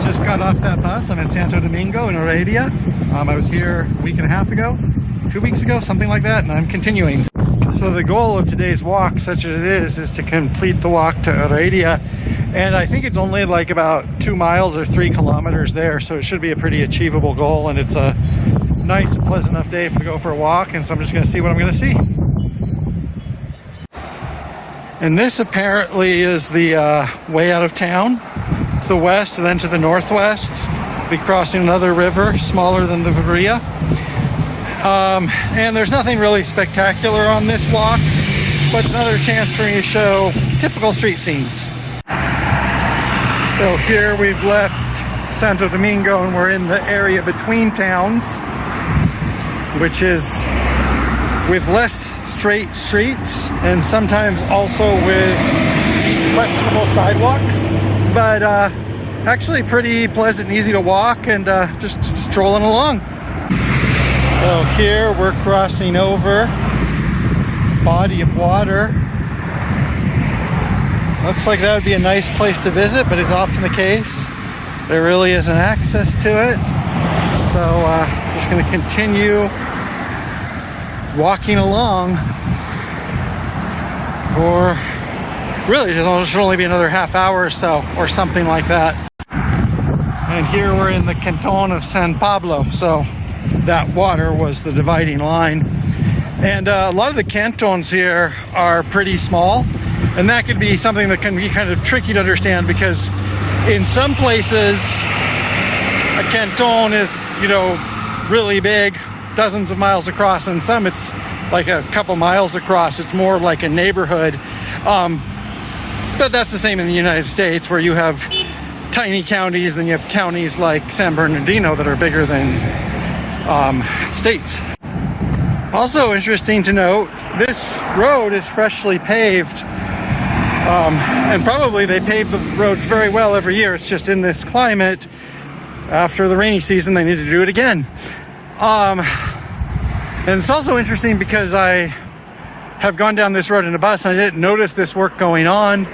just got off that bus. I'm in Santo Domingo in Heredia. I was here a week and a half ago, 2 weeks ago, something like that, and I'm continuing. So the goal of today's walk, such as it is to complete the walk to Heredia. And I think it's only like about 2 miles or 3 kilometers there, so it should be a pretty achievable goal, and it's a nice and pleasant enough day to go for a walk, and so I'm just going to see what I'm going to see. And this apparently is the way out of town to the west and then to the northwest. We'll be crossing another river smaller than the Rica. And there's nothing really spectacular on this walk, but it's another chance for me to show typical street scenes. So here we've left Santo Domingo and we're in the area between towns, which is with less straight streets and sometimes also with questionable sidewalks, but actually pretty pleasant and easy to walk and just strolling along. So here we're crossing over a body of water. Looks like that would be a nice place to visit, but is often the case. There really isn't access to it. So just going to continue walking along, or really it should only be another half hour or so, or something like that. And here we're in the canton of San Pablo, so that water was the dividing line. And a lot of the cantons here are pretty small, and that could be something that can be kind of tricky to understand, because in some places a canton is, really big, dozens of miles across, and some it's like a couple miles across. It's more like a neighborhood. But that's the same in the United States, where you have tiny counties, and you have counties like San Bernardino that are bigger than states. Also interesting to note, this road is freshly paved, and probably they pave the roads very well every year. It's just in this climate, after the rainy season, they need to do it again. And it's also interesting because I have gone down this road in a bus and I didn't notice this work going on.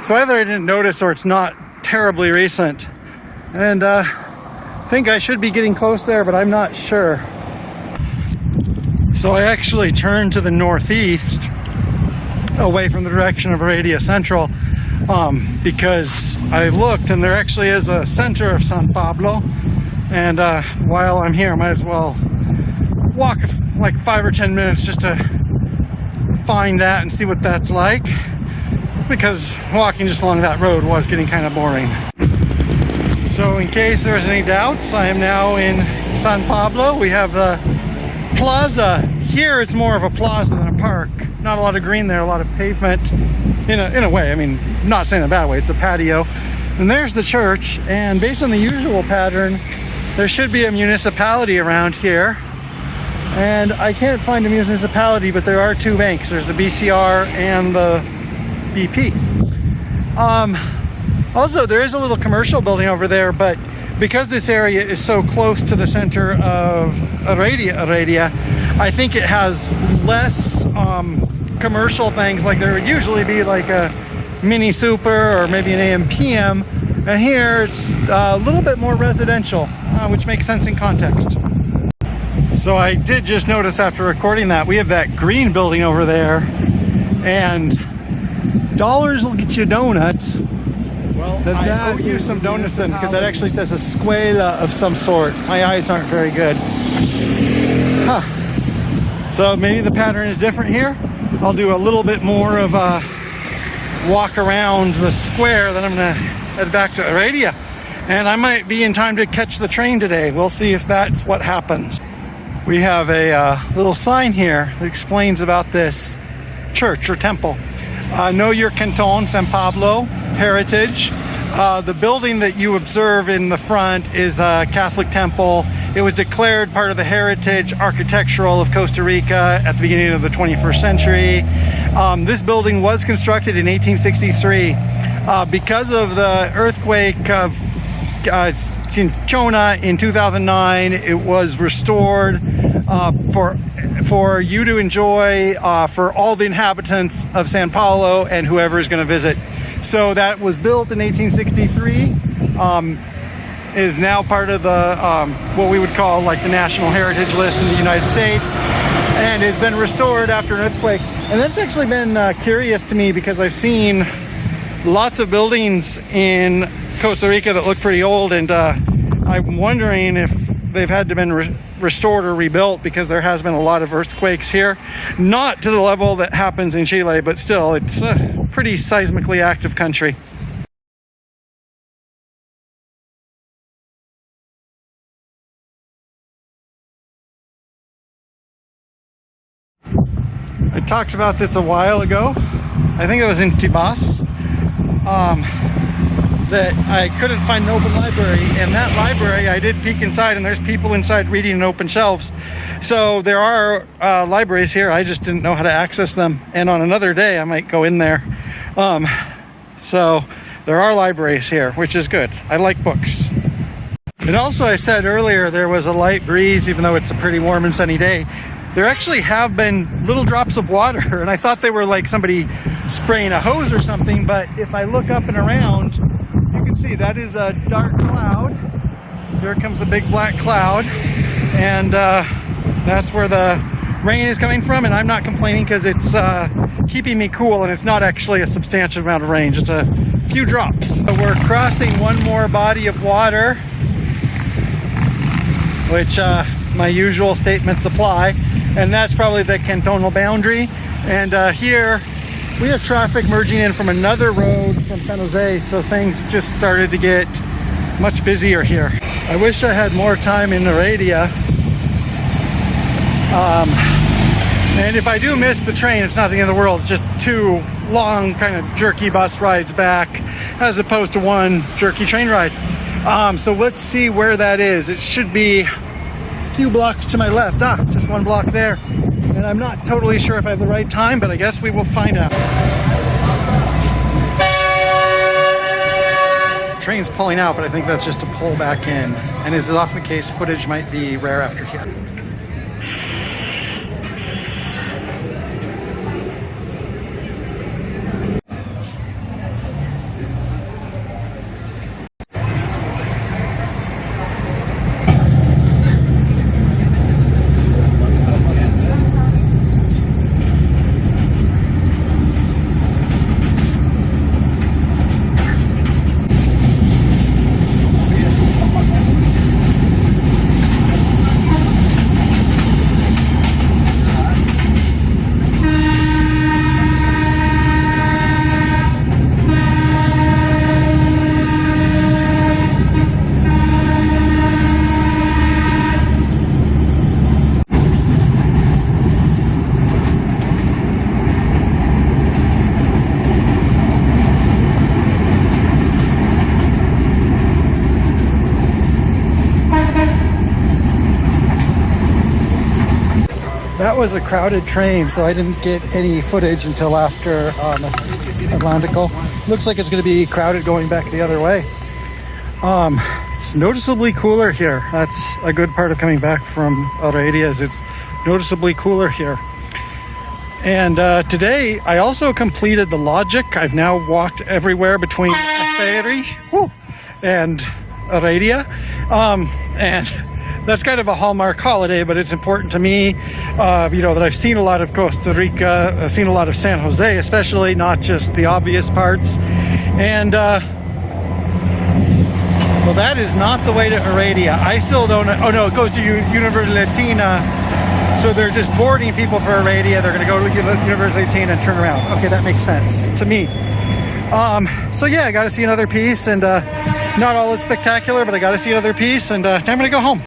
So either I didn't notice or it's not terribly recent. And I think I should be getting close there, but I'm not sure. So I actually turned to the northeast, away from the direction of Heredia Central, because I looked and there actually is a center of San Pablo. And while I'm here, I might as well walk like 5 or 10 minutes just to find that and see what that's like, because walking just along that road was getting kind of boring. So in case there's any doubts, I am now in San Pablo. We have the plaza. Here it's more of a plaza than a park. Not a lot of green there, a lot of pavement in a way. I mean, not saying in a bad way, it's a patio. And there's the church, and based on the usual pattern, there should be a municipality around here. And I can't find a municipality, but there are 2 banks. There's the BCR and the BP. Also, there is a little commercial building over there, but because this area is so close to the center of Heredia, I think it has less commercial things. Like there would usually be like a mini super or maybe an AM/PM, and here it's a little bit more residential, which makes sense in context. So I did just notice after recording that we have that green building over there, and dollars will get you donuts. Well, I owe you some donuts then, because that actually says escuela of some sort. My eyes aren't very good. Huh. So maybe the pattern is different here. I'll do a little bit more of a walk around the square, then I'm going to head back to Heredia. And I might be in time to catch the train today. We'll see if that's what happens. We have a little sign here that explains about this church or temple. Know your canton, San Pablo, heritage. The building that you observe in the front is a Catholic temple. It was declared part of the heritage architectural of Costa Rica at the beginning of the 21st century. This building was constructed in 1863. Because of the earthquake of Cinchona in 2009, it was restored for you to enjoy for all the inhabitants of San Paulo and whoever is going to visit. So that was built in 1863. is now part of the what we would call like the National Heritage List in the United States, and has been restored after an earthquake. And that's actually been curious to me because I've seen lots of buildings in Costa Rica that look pretty old, and I'm wondering if they've had to been restored or rebuilt, because there has been a lot of earthquakes here. Not to the level that happens in Chile, but still, it's a pretty seismically active country. I talked about this a while ago. I think it was in Tibas. That I couldn't find an open library, and that library I did peek inside, and there's people inside reading in open shelves. So there are libraries here. I just didn't know how to access them, and on another day I might go in there. So there are libraries here, which is good. I like books. And also, I said earlier there was a light breeze, even though it's a pretty warm and sunny day. There actually have been little drops of water, and I thought they were like somebody spraying a hose or something, but if I look up and around, you can see that is a dark cloud. There comes a big black cloud, and that's where the rain is coming from, and I'm not complaining because it's keeping me cool, and it's not actually a substantial amount of rain, just a few drops. So we're crossing one more body of water, which my usual statements apply, and that's probably the cantonal boundary. And here we have traffic merging in from another road from San Jose, so things just started to get much busier here. I wish I had more time in Heredia. And if I do miss the train, it's not the end of the world. It's just 2 long kind of jerky bus rides back, as opposed to 1 jerky train ride. So let's see where that is. It should be a few blocks to my left. Just 1 block there. And I'm not totally sure if I have the right time, but I guess we will find out. This train's pulling out, but I think that's just to pull back in. And as is often the case, footage might be rare after here. That was a crowded train, so I didn't get any footage until after Atlantico. Looks like it's going to be crowded going back the other way. It's noticeably cooler here. That's a good part of coming back from Heredia, is it's noticeably cooler here. And today I also completed the logic. I've now walked everywhere between Ferry and Heredia, and that's kind of a hallmark holiday, but it's important to me, that I've seen a lot of Costa Rica, I've seen a lot of San Jose, especially, not just the obvious parts. And, well, that is not the way to Heredia. I still don't know. Oh, no, it goes to Universidad Latina. So they're just boarding people for Heredia. They're going to go to Universidad Latina and turn around. Okay, that makes sense to me. So yeah, I got to see another piece, and not all is spectacular, but I got to see another piece, and I'm going to go home.